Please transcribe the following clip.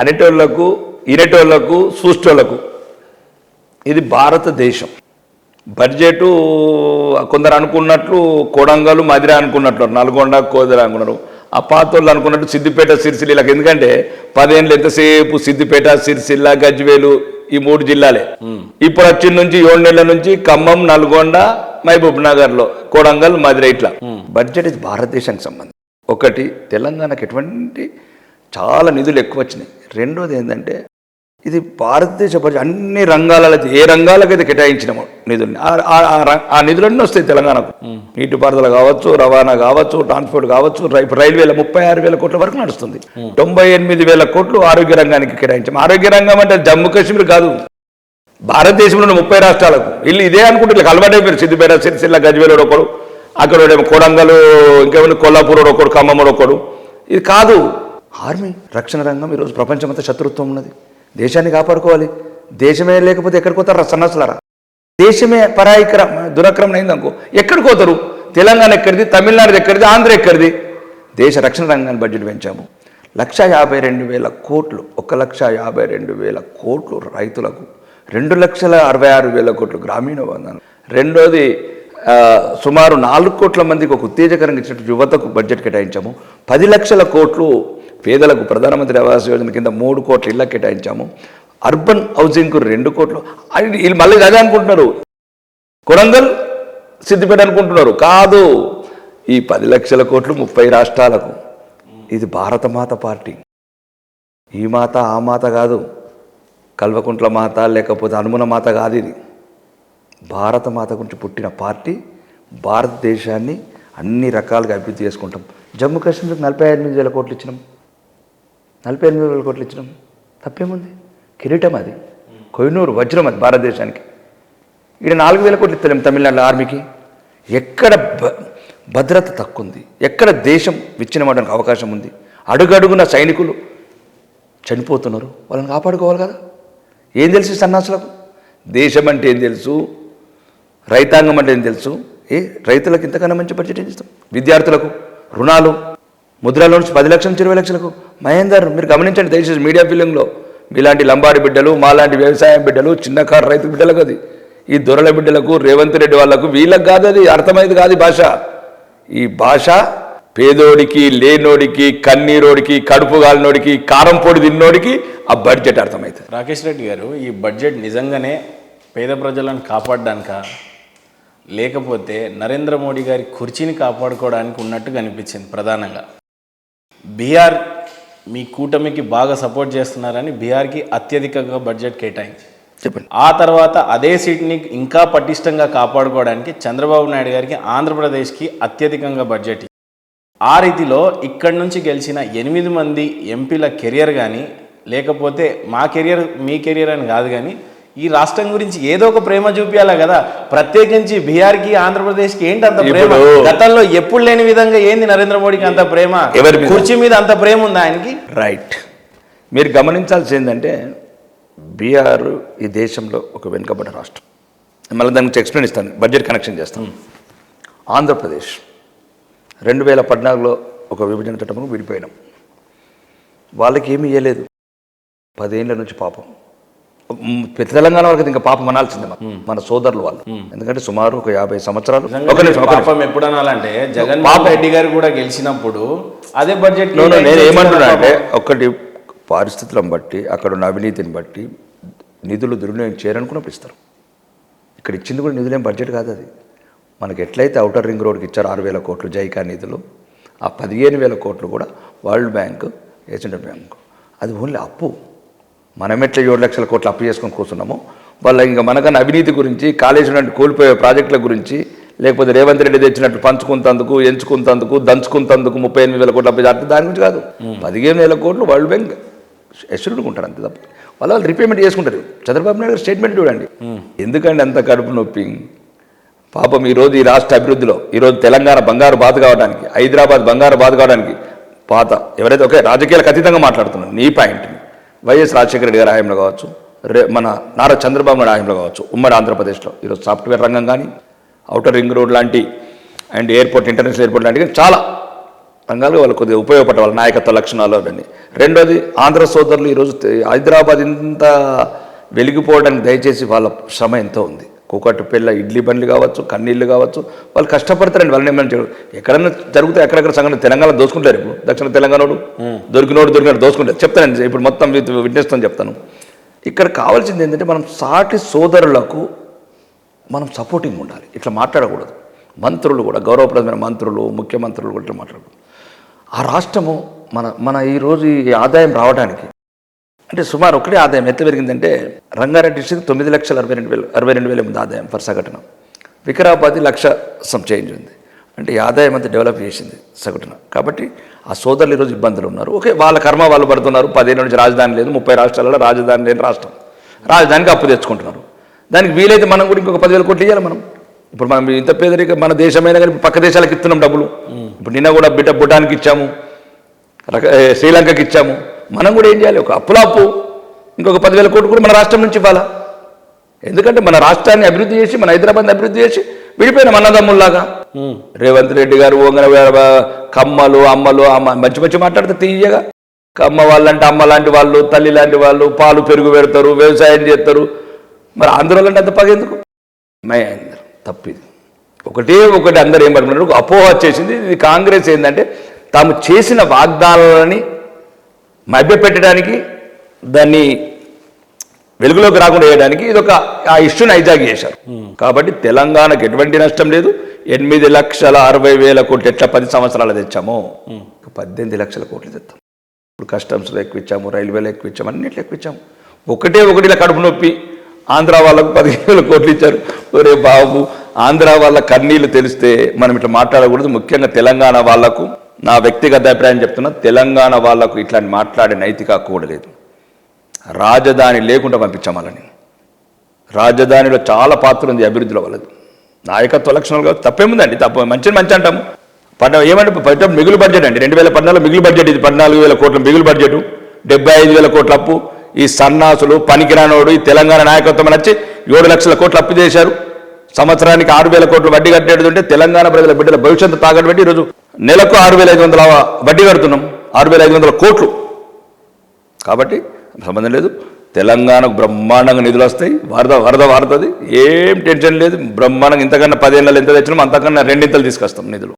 అనేటోళ్లకు ఇనేటోళ్లకు చూసేటోళ్లకు ఇది భారతదేశం. బడ్జెటు కొందరు అనుకున్నట్లు కొడంగల్ మదిర అనుకున్నట్లు, నల్గొండ కోదర అనుకున్నారు. ఆ పాతోళ్ళు అనుకున్నట్టు సిద్దిపేట సిరిసిల్లకు. ఎందుకంటే 10 ఏళ్ళు ఎంతసేపు సిద్దిపేట సిరిసిల్ల గజ్వేలు ఈ 3 జిల్లాలే. ఇప్పుడు వచ్చిన నుంచి 7 నెలల నుంచి ఖమ్మం నల్గొండ మహబూబ్ నగర్లో కొడంగల్ మదిర ఇట్లా. బడ్జెట్ ఇది భారతదేశానికి సంబంధం. ఒకటి, తెలంగాణకు ఎటువంటి చాలా నిధులు ఎక్కువ వచ్చినాయి. రెండోది ఏంటంటే ఇది భారతదేశ బడ్జెట్ అన్ని రంగాలలో ఏ రంగాలకైతే కేటాయించినామో నిధుల్ని ఆ నిధులన్నీ వస్తాయి తెలంగాణకు. నీటిపారుదల కావచ్చు, రవాణా కావచ్చు, ట్రాన్స్పోర్ట్ కావచ్చు. రైల్వేల 36,000 కోట్ల వరకు నడుస్తుంది. 98,000 కోట్లు ఆరోగ్య రంగానికి కేటాయించాం. ఆరోగ్య రంగం అంటే జమ్మూ కాశ్మీర్ కాదు, భారతదేశంలోని 30 రాష్ట్రాలకు. వీళ్ళు ఇదే అనుకుంటే అలవాటైపోయారు. సిద్దిపేట సిరిసిల్ల గజ్వేలు ఒకడు, అక్కడ కొడంగల్, ఇంకేమైనా కొల్లాపూర్ ఒకడు, ఖమ్మం ఒకడు. ఇది కాదు. ఆర్మీ రక్షణ రంగం ఈరోజు ప్రపంచమంతా శత్రుత్వం ఉన్నది. దేశాన్ని కాపాడుకోవాలి. దేశమే లేకపోతే ఎక్కడికి పోతారు సన్నాసులారా? దేశమే పరాయిక్రమ దురక్రమణ అయిందనుకో ఎక్కడికి పోతారు? తెలంగాణ ఎక్కడిది, తమిళనాడు ఎక్కడిది, ఆంధ్ర ఎక్కడిది? దేశ రక్షణ రంగాన్ని బడ్జెట్ పెంచాము. 1,52,000 కోట్లు, 1,52,000 కోట్లు రైతులకు, 2,66,000 కోట్లు గ్రామీణ బంధాలు. రెండోది సుమారు 4 కోట్ల మందికి ఒక ఉత్తేజకరంగా ఇచ్చినట్టు యువతకు బడ్జెట్ కేటాయించాము. 10 లక్షల కోట్లు పేదలకు ప్రధానమంత్రి ఆవాస్ యోజన కింద 3 కోట్ల ఇళ్ళకి కేటాయించాము. అర్బన్ హౌసింగ్కు 2 కోట్లు. వీళ్ళు మళ్ళీ అదే అనుకుంటున్నారు, కొడంగల్ సిద్దిపేట అనుకుంటున్నారు. కాదు, ఈ 10 లక్షల కోట్లు 30 రాష్ట్రాలకు. ఇది భారతమాత పార్టీ. ఈ మాత ఆ మాత కాదు, కల్వకుంట్ల మాత లేకపోతే హనుమన మాత కాదు. ఇది భారతమాత గురించి పుట్టిన పార్టీ. భారతదేశాన్ని అన్ని రకాలుగా అభివృద్ధి చేసుకుంటాం. జమ్మూ కాశ్మీర్కి 48,000 కోట్లు ఇచ్చినాం. 48,000 కోట్లు ఇచ్చినాం. తప్పేముంది? కిరీటం అది, కొహినూరు వజ్రం అది భారతదేశానికి. ఇక్కడ 4,000 కోట్లు ఇస్తలేం తమిళనాడు ఆర్మీకి. ఎక్కడ భద్రత తక్కువ ఉంది, ఎక్కడ దేశం విచ్ఛిన్నమవడానికి అవకాశం ఉంది, అడుగడుగున సైనికులు చనిపోతున్నారు, వాళ్ళని కాపాడుకోవాలి కదా. ఏం తెలుసు సన్నాసులకు? దేశం అంటే ఏం తెలుసు, రైతాంగం అంటే ఏం తెలుసు? రైతులకు ఇంతకన్నా మంచి బడ్జెట్ ఏం చేస్తాం? విద్యార్థులకు రుణాలు, ముద్రా లోన్స్ 10 లక్షల నుంచి 20 లక్షలకు. మహేందర్, మీరు గమనించండి దయచేసి మీడియా ఫీలింగ్లో, మీలాంటి లంబాడి బిడ్డలు, మాలాంటి వ్యవసాయం బిడ్డలు, చిన్నకారు రైతు బిడ్డలకు అది. ఈ దొరల బిడ్డలకు, రేవంత్ రెడ్డి వాళ్ళకు, వీళ్ళకి కాదు అది అర్థమైంది కాదు ఈ భాష. ఈ భాష పేదోడికి, లేనోడికి, కన్నీరోడికి, కడుపు గాలినోడికి, కారం పొడి తిన్నోడికి ఆ బడ్జెట్ అర్థమవుతుంది. రాకేష్ రెడ్డి గారు, ఈ బడ్జెట్ నిజంగానే పేద ప్రజలను కాపాడడానిక, లేకపోతే నరేంద్ర మోడీ గారి కుర్చీని కాపాడుకోవడానికి ఉన్నట్టుగా అనిపించింది? ప్రధానంగా బీహార్ మీ కూటమికి బాగా సపోర్ట్ చేస్తున్నారని బీహార్కి అత్యధికంగా బడ్జెట్ కేటాయించి చెప్పండి. ఆ తర్వాత అదే సీట్ని ఇంకా పటిష్టంగా కాపాడుకోవడానికి చంద్రబాబు నాయుడు గారికి ఆంధ్రప్రదేశ్కి అత్యధికంగా బడ్జెట్. ఆ రీతిలో ఇక్కడి నుంచి గెలిచిన 8 మంది ఎంపీల కెరియర్ కానీ, లేకపోతే మా కెరియర్ మీ కెరియర్ అని కాదు కానీ ఈ రాష్ట్రం గురించి ఏదో ఒక ప్రేమ చూపించాలా కదా. ప్రత్యేకించి బీహార్కి ఆంధ్రప్రదేశ్కి ఏంటి అంత ప్రేమ? గతంలో ఎప్పుడు లేని విధంగా ఏంది నరేంద్ర మోడీకి అంత ప్రేమ? కుర్చీ మీద అంత ప్రేమ ఉంది ఆయనకి. రైట్. మీరు గమనించాల్సి ఏంటంటే బీహార్ ఈ దేశంలో ఒక వెనుకబడ్డ రాష్ట్రం. మళ్ళీ దాని గురించి ఎక్స్ప్లెయిన్ ఇస్తాను, బడ్జెట్ కనెక్షన్ చేస్తాను. ఆంధ్రప్రదేశ్ 2014లో ఒక విభజన చట్టం విడిపోయినాం. వాళ్ళకి ఏమీ ఇవ్వలేదు 10 ఏళ్ళ నుంచి. పాపం తెలంగాణ వాళ్ళకి ఇంకా పాపం అనాల్సిందే మన సోదరులు వాళ్ళు. ఎందుకంటే సుమారు ఒక 50 సంవత్సరాలు. పాపం ఎప్పుడు అనాలంటే జగన్మోహన్ రెడ్డి గారు కూడా గెలిచినప్పుడు అదే బడ్జెట్. నేను ఏమంటున్నా అంటే, ఒకటి పరిస్థితులను బట్టి, అక్కడ ఉన్న అవినీతిని బట్టి నిధులు దుర్వినియోగం చేయాలనుకున్నప్పుడు ఇస్తారు. ఇక్కడ ఇచ్చింది కూడా నిధులేం బడ్జెట్ కాదు అది. మనకి ఎట్లయితే ఔటర్ రింగ్ రోడ్కి ఇచ్చారు 6,000 కోట్లు జైకా నిధులు, ఆ 15,000 కోట్లు కూడా వరల్డ్ బ్యాంక్, ఏషియన్ బ్యాంకు. అది ఓన్లీ అప్పు. మనం ఎట్లా 7 లక్షల కోట్లు అప్పు చేసుకొని కూర్చున్నామో, వాళ్ళ ఇంకా మనకన్నా అవినీతి గురించి, కాళేశ్వరం కోల్పోయే ప్రాజెక్టుల గురించి, లేకపోతే రేవంత్ రెడ్డి తెచ్చినట్టు పంచుకుంటందుకు, ఎంచుకుంటందుకు, దంచుకుంటందుకు 38,000 కోట్లు అప్పు చేస్తే దాని గురించి కాదు. 15,000 కోట్లు వరల్డ్ బ్యాంక్ ఎస్యూరుకుంటారు అంతే తప్ప. వాళ్ళు రీపేమెంట్ చేసుకుంటారు. చంద్రబాబు నాయుడు గారు స్టేట్మెంట్ చూడండి. ఎందుకండి అంత కడుపు నొప్పి? పాపం ఈరోజు ఈ రాష్ట్ర అభివృద్ధిలో, ఈరోజు తెలంగాణ బంగారు బాధ కావడానికి, హైదరాబాద్ బంగారు బాధ కావడానికి పాత ఎవరైతే ఒకే రాజకీయాలకు అతీతంగా మాట్లాడుతున్నారు, నీ పాయింట్ని వైఎస్ రాజశేఖర రెడ్డి గారి హయాంలో కావచ్చు, మన నారా చంద్రబాబు నాయుడు హయాంలో కావచ్చు, ఉమ్మడి ఆంధ్రప్రదేశ్లో ఈరోజు సాఫ్ట్వేర్ రంగం కానీ, ఔటర్ రింగ్ రోడ్ లాంటి అండ్ ఎయిర్పోర్ట్, ఇంటర్నేషనల్ ఎయిర్పోర్ట్ లాంటివి చాలా రంగాలు వాళ్ళు కొద్దిగా ఉపయోగపడే వాళ్ళ నాయకత్వ లక్షణాలు అవన్నీ. రెండోది ఆంధ్ర సోదరులు ఈరోజు హైదరాబాద్ ఇంత వెలిగిపోవడానికి దయచేసి వాళ్ళ శ్రమ ఎంతో ఉంది. కూకట్పల్లి ఇడ్లీ బండ్లు కావచ్చు, కన్నీళ్ళు కావచ్చు, వాళ్ళు కష్టపడతారండి. వాళ్ళని ఏమైనా ఎక్కడైనా జరుగుతే ఎక్కడెక్కడ సంఘటన తెలంగాణ దోసుకుంటారు. ఇప్పుడు దక్షిణ తెలంగాణోడు దొరికినోడు దోసుకుంటారు. చెప్తానండి ఇప్పుడు మొత్తం విట్నెస్తో చెప్తాను. ఇక్కడ కావాల్సింది ఏంటంటే మనం సాటి సోదరులకు మనం సపోర్టింగ్ ఉండాలి. ఇట్లా మాట్లాడకూడదు. మంత్రులు కూడా గౌరవప్రదమైన మంత్రులు, ముఖ్యమంత్రులు కూడా ఇట్లా మాట్లాడకూడదు. ఆ రాష్ట్రము మన ఈరోజు ఈ ఆదాయం రావడానికి అంటే సుమారు ఒకటే ఆదాయం ఎంత పెరిగిందంటే రంగారెడ్డి డిస్ట్రిక్ట్ 9,62,000 ఉంది ఆదాయం ఫర్ సగటున. వికారాబాద్ 1,00,000 సమ్ చేంజ్ ఉంది. అంటే ఈ ఆదాయం అంతా డెవలప్ చేసింది సగటున. కాబట్టి ఆ సోదరులు ఈరోజు ఇబ్బందులు ఉన్నారు. ఓకే, వాళ్ళ కర్మ వాళ్ళు పడుతున్నారు. 10 ఏళ్ళ నుంచి రాజధాని లేదు, 30 రాష్ట్రాలలో రాజధాని లేని రాష్ట్రం. రాజధానికి అప్పు తెచ్చుకుంటున్నారు. దానికి వీలైతే మనం కూడా ఇంకొక 10,000 కోట్లు ఇవ్వాలి. మనం ఇప్పుడు మనం ఇంత పేదరిక మన దేశమైనా కానీ పక్క దేశాలకు ఇస్తున్నాం డబ్బులు. ఇప్పుడు నిన్న కూడా భూటాన్కి ఇచ్చాము, శ్రీలంకకి ఇచ్చాము. మనం కూడా ఏం చేయాలి? ఒక అప్పు ఇంకొక 10,000 కోట్లు కూడా మన రాష్ట్రం నుంచి ఇవ్వాలా? ఎందుకంటే మన రాష్ట్రాన్ని అభివృద్ధి చేసి, మన హైదరాబాద్ని అభివృద్ధి చేసి విడిపోయిన అన్నదమ్ముల్లాగా రేవంత్ రెడ్డి గారు కమ్మలు అమ్మలు మంచి మాట్లాడితే తీయగా కమ్మ వాళ్ళంటే అమ్మ లాంటి వాళ్ళు, తల్లి లాంటి వాళ్ళు, పాలు పెరుగు పెడతారు, వ్యవసాయం చేస్తారు. మరి ఆంధ్రలో అంటే అంత పగెందుకు? తప్పిది ఒకటి అందరూ ఏం పడుతున్నారు, అపోహ చేసింది. ఇది కాంగ్రెస్ ఏంటంటే తాము చేసిన వాగ్దానాలని మభ్యపెట్టడానికి, దాన్ని వెలుగులోకి రాకుండా వేయడానికి ఇదొక ఆ ఇష్యూని హైజాక్ చేశారు. కాబట్టి తెలంగాణకు ఎటువంటి నష్టం లేదు. 8,60,60,000 కోట్లు ఎట్లా 10 సంవత్సరాలు తెచ్చామో 18 లక్షల కోట్లు తెస్తాం. ఇప్పుడు కస్టమ్స్లో ఎక్కువ ఇచ్చాము, రైల్వేలో ఎక్కువ ఇచ్చాము, అన్నిట్లో ఎక్కువ ఇచ్చాము. ఇలా కడుపు నొప్పి ఆంధ్ర వాళ్ళకు 15,000 కోట్లు ఇచ్చారు. ఒరే బాబు, ఆంధ్ర వాళ్ళ కన్నీళ్ళు తెలిస్తే మనం ఇట్లా మాట్లాడకూడదు. ముఖ్యంగా తెలంగాణ వాళ్లకు నా వ్యక్తిగత అభిప్రాయం చెప్తున్నా, తెలంగాణ వాళ్లకు ఇట్లాంటి మాట్లాడే నైతిక కూడలేదు. రాజధాని లేకుండా పంపించాం వాళ్ళని. రాజధానిలో చాలా పాత్ర ఉంది అభివృద్ధిలో వాళ్ళది. నాయకత్వ లక్షణాలు కావచ్చు, తప్పేముందండి? తప్ప మంచి ఏమంటే మిగులు బడ్జెట్ అండి. 2014 మిగులు బడ్జెట్ ఇది. 14,000 కోట్ల మిగులు బడ్జెట్, 75,000 కోట్ల అప్పు. ఈ సన్నాసులు పనికిరానోడు ఈ తెలంగాణ నాయకత్వం వచ్చి 7 లక్షల కోట్లు అప్పు చేశారు. సంవత్సరానికి 6,000 కోట్లు వడ్డీ కట్టేటంటే తెలంగాణ ప్రజల బిడ్డల భవిష్యత్తు తాకట్టు పెట్టి ఈరోజు నెలకు 6,500 వడ్డీ కడుతున్నాం. 6,500 కోట్లు. కాబట్టి సంబంధం లేదు. తెలంగాణకు బ్రహ్మాండంగా నిధులు వస్తాయి. వరద వారుతుంది. ఏం టెన్షన్ లేదు. బ్రహ్మాండంగా ఇంతకన్నా 10 ఏళ్ళు ఎంత తెచ్చినాం అంతకన్నా 2 తీసుకొస్తాం నిధులు.